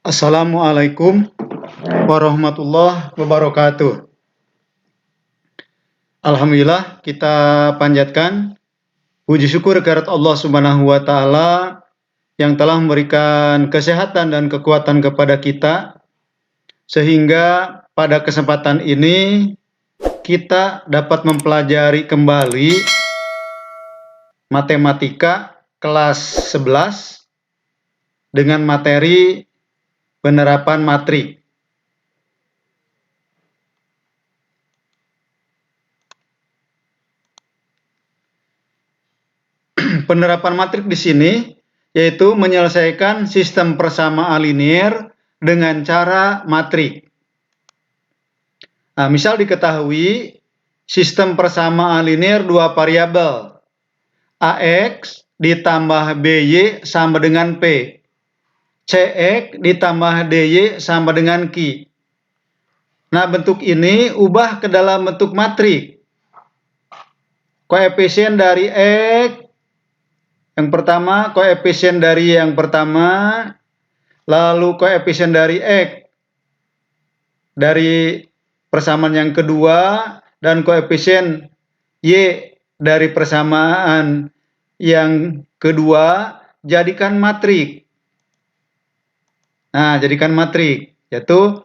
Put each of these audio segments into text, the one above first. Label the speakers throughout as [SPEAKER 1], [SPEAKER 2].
[SPEAKER 1] Assalamualaikum warahmatullahi wabarakatuh. Alhamdulillah, kita panjatkan puji syukur kehadirat Allah Subhanahu wa taala yang telah memberikan kesehatan dan kekuatan kepada kita sehingga pada kesempatan ini kita dapat mempelajari kembali matematika kelas 11 dengan materi penerapan matrik. Penerapan matrik di sini yaitu menyelesaikan sistem persamaan linear dengan cara matrik. Nah, misal diketahui sistem persamaan linear dua variabel AX ditambah BY sama dengan P, CX ditambah DY sama dengan Q. Nah, bentuk ini ubah ke dalam bentuk matrik. Koefisien dari X yang pertama, koefisien dari yang pertama, lalu koefisien dari X dari persamaan yang kedua, dan koefisien Y dari persamaan yang kedua, jadikan matrik. Nah, jadikan matrik, yaitu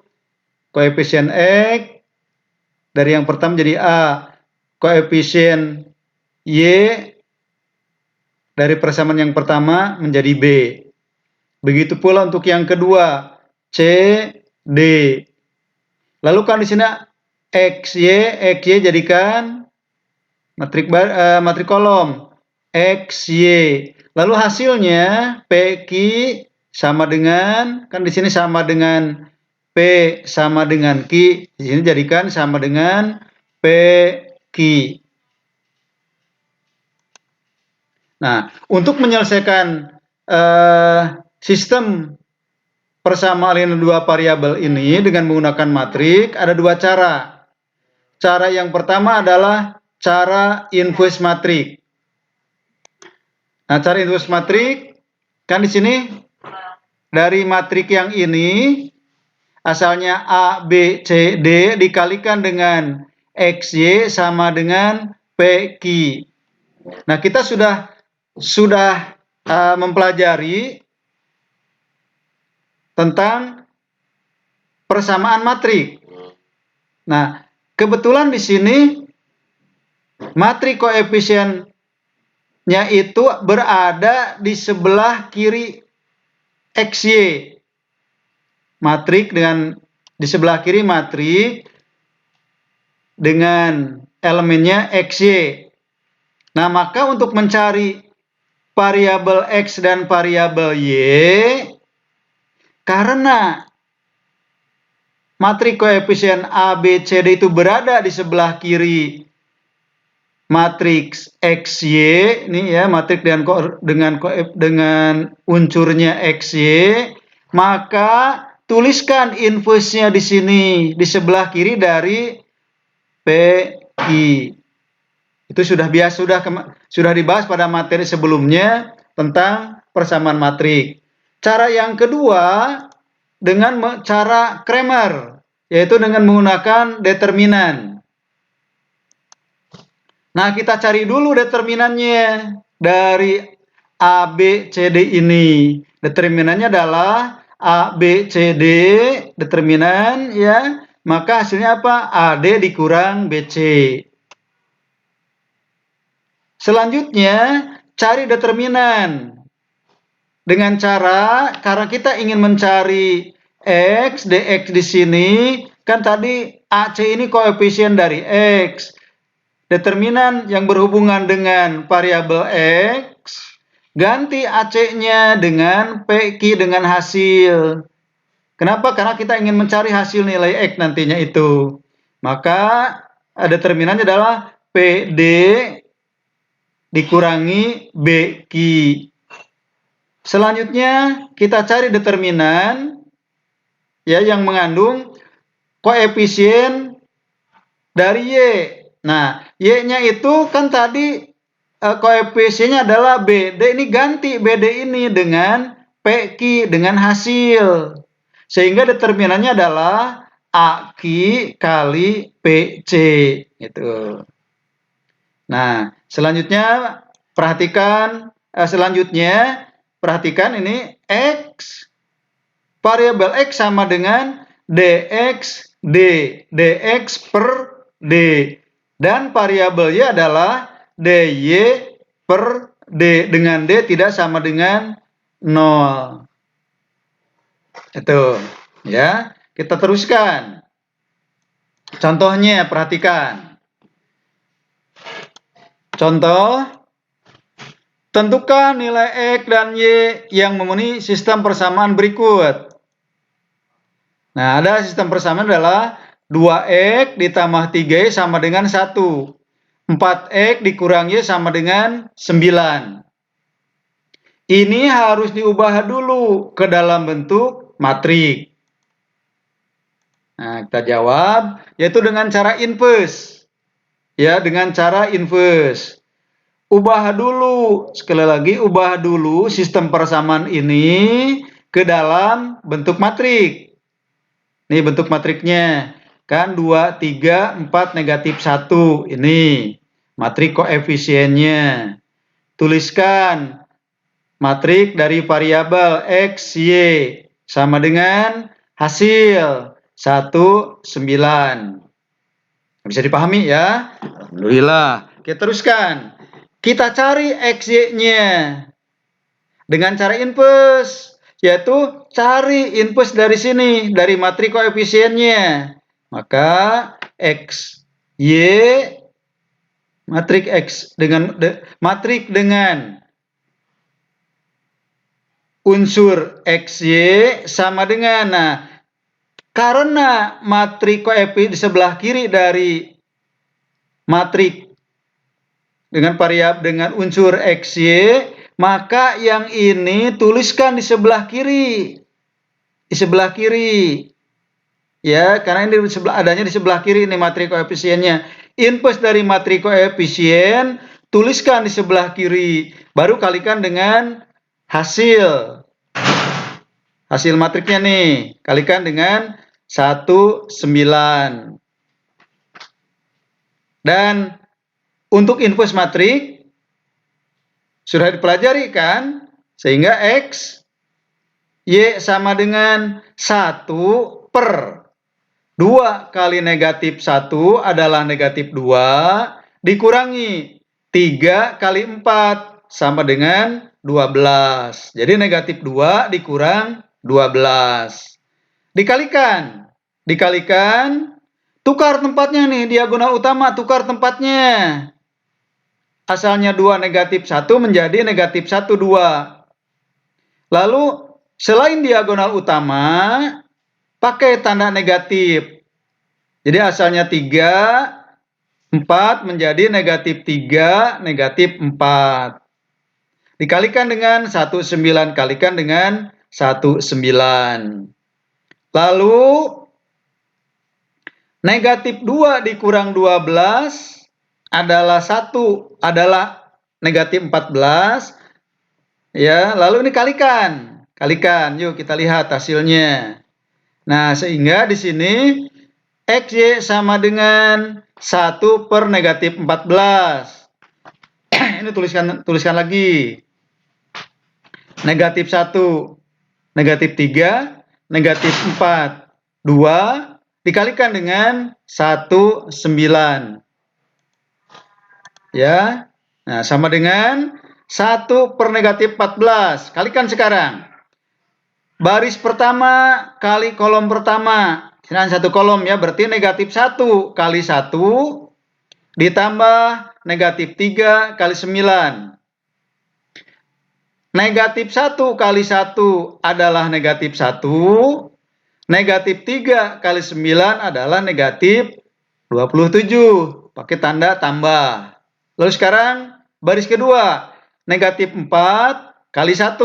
[SPEAKER 1] koefisien X dari yang pertama jadi A, koefisien Y dari persamaan yang pertama menjadi B. Begitu pula untuk yang kedua, C, D. Lalu kan di sini XY jadikan matrik kolom XY. Lalu hasilnya PQ sama dengan, kan di sini sama dengan P sama dengan Q. Di sini jadikan sama dengan PQ. Nah, untuk menyelesaikan sistem persamaan linear dua variabel ini dengan menggunakan matrik ada dua cara. Cara yang pertama adalah cara inverse matrik. Nah, cara inverse matrik kan di sini dari matrik yang ini asalnya A, B, C, D dikalikan dengan XY sama dengan PQ. Nah, kita sudah mempelajari tentang persamaan matrik. Nah, kebetulan di sini matrik koefisiennya itu berada di sebelah kiri XY. Matrik dengan di sebelah kiri matrik dengan elemennya XY. Nah, maka untuk mencari variabel X dan variabel Y, karena matrik koefisien A, B, C, D itu berada di sebelah kiri matriks XY, ini ya, matrik dengan unsurnya XY, maka tuliskan inverse-nya di sini di sebelah kiri dari PQ. Itu sudah dibahas pada materi sebelumnya tentang persamaan matrik. Cara yang kedua dengan cara Cramer, yaitu dengan menggunakan determinan. Nah, kita cari dulu determinannya dari A, B, C, D ini. Determinannya adalah A, B, C, D, determinan ya. Maka hasilnya apa? AD dikurang BC. Selanjutnya, cari determinan. Dengan cara, karena kita ingin mencari X, DX di sini, kan tadi AC ini koefisien dari X. Determinan yang berhubungan dengan variabel X, ganti AC-nya dengan PQ dengan hasil. Kenapa? Karena kita ingin mencari hasil nilai X nantinya itu. Maka determinannya adalah PD dikurangi BQ. Selanjutnya kita cari determinan ya yang mengandung koefisien dari Y. Nah, Y-nya itu kan tadi koefisiennya adalah BD, ini ganti BD ini dengan PQ dengan hasil. Sehingga determinannya adalah AQ kali PC. Gitu. Nah, selanjutnya perhatikan ini X, variabel X sama dengan dx per d, dan variabel Y adalah dy per d, dengan d tidak sama dengan 0. Itu ya, kita teruskan contohnya. Perhatikan contoh, tentukan nilai X dan Y yang memenuhi sistem persamaan berikut. Nah, ada sistem persamaan adalah 2X ditambah 3Y sama dengan 1. 4X dikurang Y sama dengan 9. Ini harus diubah dulu ke dalam bentuk matrik. Nah, kita jawab, yaitu dengan cara inverse. Ya, dengan cara inverse. Ubah dulu, sekali lagi ubah dulu sistem persamaan ini ke dalam bentuk matrik. Ini bentuk matriknya. Kan 2, 3, 4, negatif 1. Ini matrik koefisiennya. Tuliskan matrik dari variabel X, Y sama dengan hasil 1, 9. Bisa dipahami ya? Alhamdulillah. Kita teruskan. Kita cari XY-nya dengan cara inverse, yaitu cari inverse dari sini, dari matrik koefisiennya. Maka X, Y, matrik X dengan matrik dengan unsur XY sama dengan, nah, karena matrik koefisien di sebelah kiri dari matrik dengan variabel dengan unsur XY, maka yang ini tuliskan di sebelah kiri. Di sebelah kiri. Ya, karena ini adanya di sebelah kiri ini matrik koefisiennya. Inverse dari matrik koefisien tuliskan di sebelah kiri. Baru kalikan dengan hasil. Hasil matriknya nih, kalikan dengan 1, 9. Dan untuk inverse matrik sudah dipelajari kan? Sehingga X, Y sama dengan 1 per 2 kali negatif 1 adalah negatif 2, dikurangi 3 kali 4 sama dengan 12. Jadi negatif 2 dikurang 12. Dikalikan. Tukar tempatnya nih, diagonal utama tukar tempatnya. Asalnya 2 negatif 1 menjadi negatif 1, 2. Lalu selain diagonal utama, pakai tanda negatif. Jadi asalnya 3, 4 menjadi negatif 3, negatif 4. Dikalikan dengan 1, 9, kalikan dengan 1, 9. Lalu negatif 2 dikurang 12 adalah 1, adalah negatif 14. Ya, lalu ini kalikan. Yuk kita lihat hasilnya. Nah, sehingga di sini XY sama dengan 1 per negatif 14. Ini tuliskan lagi. Negatif 1, negatif 3, negatif 4, 2, dikalikan dengan 1, 9. Ya, nah sama dengan 1 per negatif 14. Kalikan sekarang. Baris pertama kali kolom pertama. Nah, satu kolom ya, berarti negatif 1 kali 1 ditambah negatif 3 kali 9. Negatif 1 kali 1 adalah negatif 1. Negatif 3 kali 9 adalah negatif 27. Pakai tanda tambah. Lalu sekarang baris kedua. Negatif 4 kali 1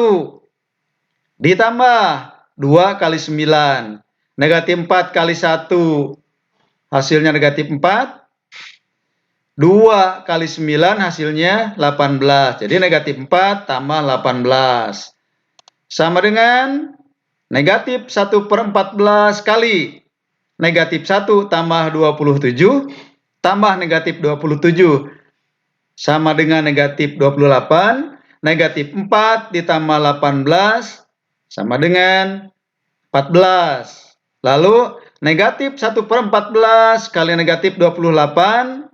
[SPEAKER 1] ditambah 2 kali 9. Negatif 4 kali 1 hasilnya negatif 4. 2 kali 9 hasilnya 18. Jadi negatif 4 tambah 18. Sama dengan Negatif 1/14 kali negatif 1 tambah 27 tambah negatif 27 sama dengan negatif 28. Negatif 4 ditambah 18 sama dengan 14. Lalu negatif 1/14 kali negatif 28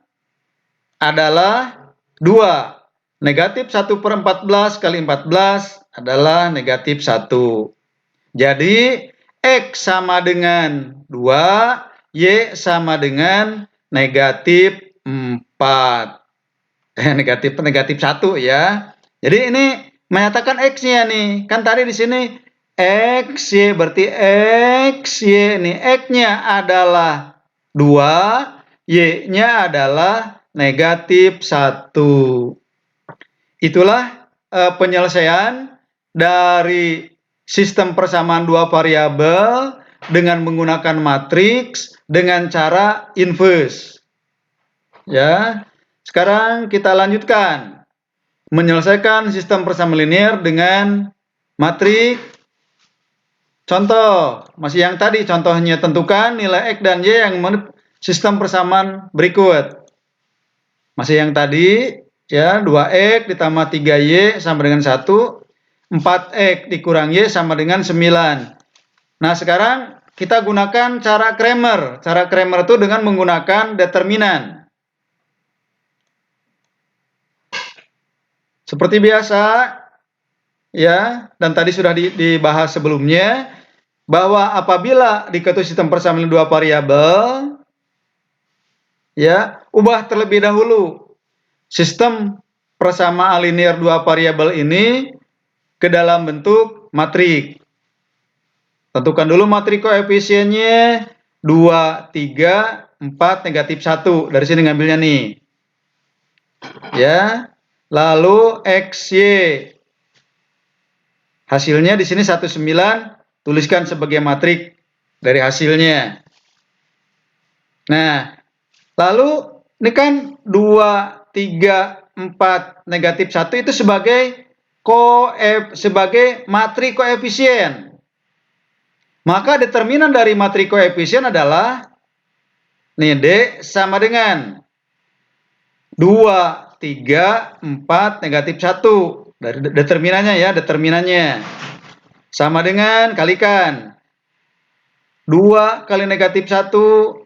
[SPEAKER 1] adalah 2. Negatif 1/14 kali 14 adalah negatif 1. Jadi X sama dengan 2, Y sama dengan negatif 4. Negatif 1 ya. Jadi ini menyatakan X-nya nih. Kan tadi di sini X, Y, berarti X, Y ini X-nya adalah 2, Y-nya adalah negatif 1. Itulah penyelesaian dari sistem persamaan dua variabel dengan menggunakan matriks dengan cara inverse. Ya. Sekarang kita lanjutkan menyelesaikan sistem persamaan linear dengan matriks. Contoh, masih yang tadi contohnya, tentukan nilai X dan Y yang menurut sistem persamaan berikut. Masih yang tadi ya, 2X ditambah 3Y sama dengan 1, 4X dikurang Y sama dengan 9. Nah, sekarang kita gunakan cara Cramer. Cara Cramer itu dengan menggunakan determinan. Seperti biasa, ya, dan tadi sudah dibahas sebelumnya, bahwa apabila diketahui sistem persamaan dua variabel, ya, ubah terlebih dahulu sistem persamaan linear dua variabel ini ke dalam bentuk matriks. Tentukan dulu matriks koefisiennya 2, 3, 4, negatif 1. Dari sini ngambilnya nih. Ya. Lalu XY. Hasilnya di sini 19, tuliskan sebagai matriks dari hasilnya. Nah, lalu ini kan 2, 3, 4, negatif 1 itu sebagai matriks koefisien. Maka determinan dari matriks koefisien adalah nih, D sama dengan 2, 3, 4, negatif 1. Dari determinannya ya, determinannya. Sama dengan kalikan 2 kali negatif 1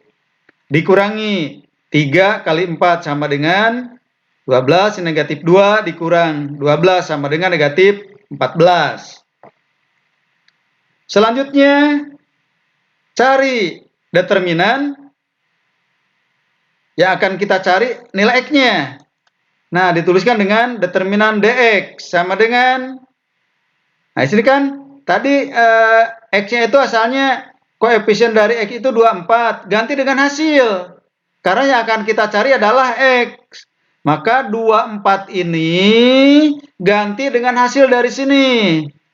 [SPEAKER 1] dikurangi 3 kali 4 sama dengan 12, negatif 2 dikurang 12 sama dengan negatif 14. Selanjutnya, cari determinan yang akan kita cari nilai X-nya. Nah, dituliskan dengan determinan dx sama dengan, nah di sini kan tadi X-nya itu asalnya koefisien dari X itu 24, ganti dengan hasil. Karena yang akan kita cari adalah X. Maka 24 ini ganti dengan hasil dari sini.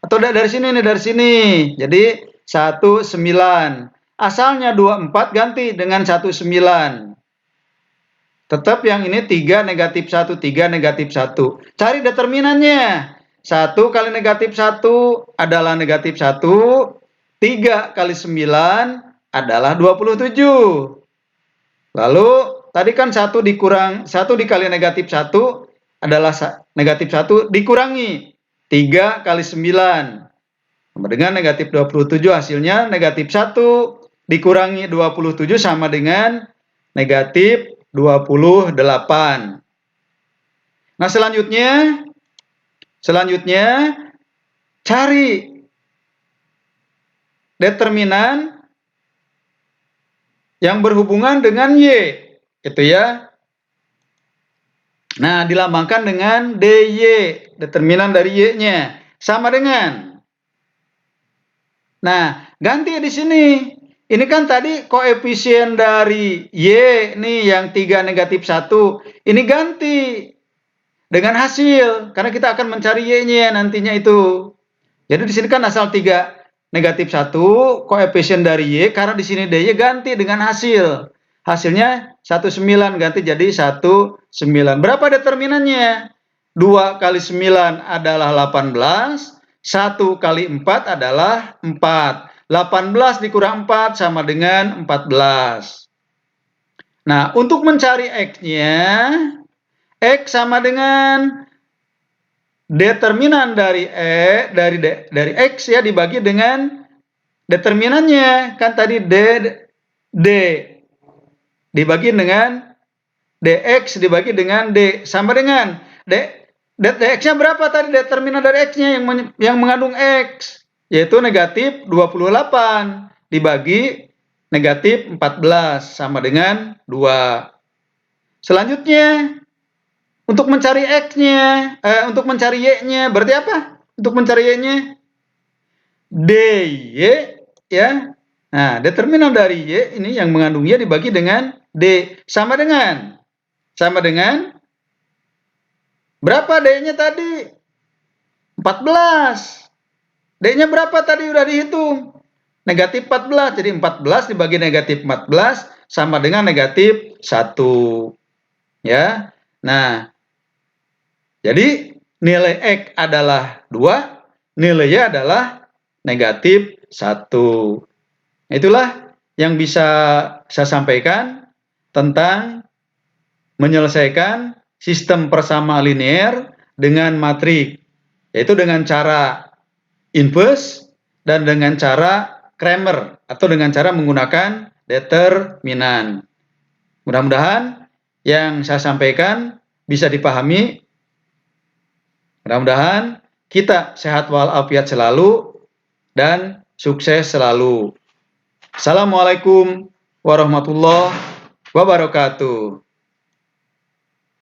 [SPEAKER 1] Atau dari sini nih, dari sini. Jadi 19. Asalnya 24 ganti dengan 19. Tetap yang ini 3, negatif 1, 3, negatif 1. Cari determinannya. 1 kali negatif 1 adalah negatif 1. 3 kali 9 adalah 27. Lalu, tadi kan 1 dikurang 1 dikali negatif 1 adalah negatif 1 dikurangi 3 kali 9. Sama dengan negatif 27, hasilnya negatif 1 dikurangi 27 sama dengan negatif 28. Nah, selanjutnya cari determinan yang berhubungan dengan Y, gitu ya. Nah, dilambangkan dengan DY, determinan dari Y-nya. Sama dengan. Nah, ganti di sini. Ini kan tadi koefisien dari Y nih yang 3 negatif 1. Ini ganti dengan hasil. Karena kita akan mencari Y-nya nantinya itu. Jadi di sini kan asal 3 negatif 1 koefisien dari Y. Karena di sini DY ganti dengan hasil. Hasilnya 19 ganti jadi 19. Berapa determinannya? 2 kali 9 adalah 18. 1 kali 4 adalah 4. 18 dikurang 4 sama dengan 14. Nah, untuk mencari X-nya, X sama dengan determinan dari X ya dibagi dengan determinannya. Kan tadi D dibagi dengan dx dibagi dengan d sama dengan dx-nya berapa tadi determinan dari x-nya yang mengandung x, yaitu negatif 28 dibagi negatif 14 sama dengan 2. Selanjutnya untuk mencari x-nya, untuk mencari y-nya berarti apa? Untuk mencari y-nya dy ya. Nah, determinan dari y ini yang mengandung y dibagi dengan d sama dengan berapa d-nya tadi? 14. D-nya berapa tadi udah dihitung? Negatif 14. Jadi 14 dibagi negatif 14 sama dengan negatif 1. Ya. Nah, jadi nilai X adalah 2, nilai Y adalah negatif 1. Itulah yang bisa saya sampaikan tentang menyelesaikan sistem persamaan linear dengan matrik, yaitu dengan cara inverse dan dengan cara Cramer atau dengan cara menggunakan determinan. Mudah-mudahan yang saya sampaikan bisa dipahami. Mudah-mudahan kita sehat walafiat selalu dan sukses selalu. Assalamualaikum warahmatullahi wabarakatuh.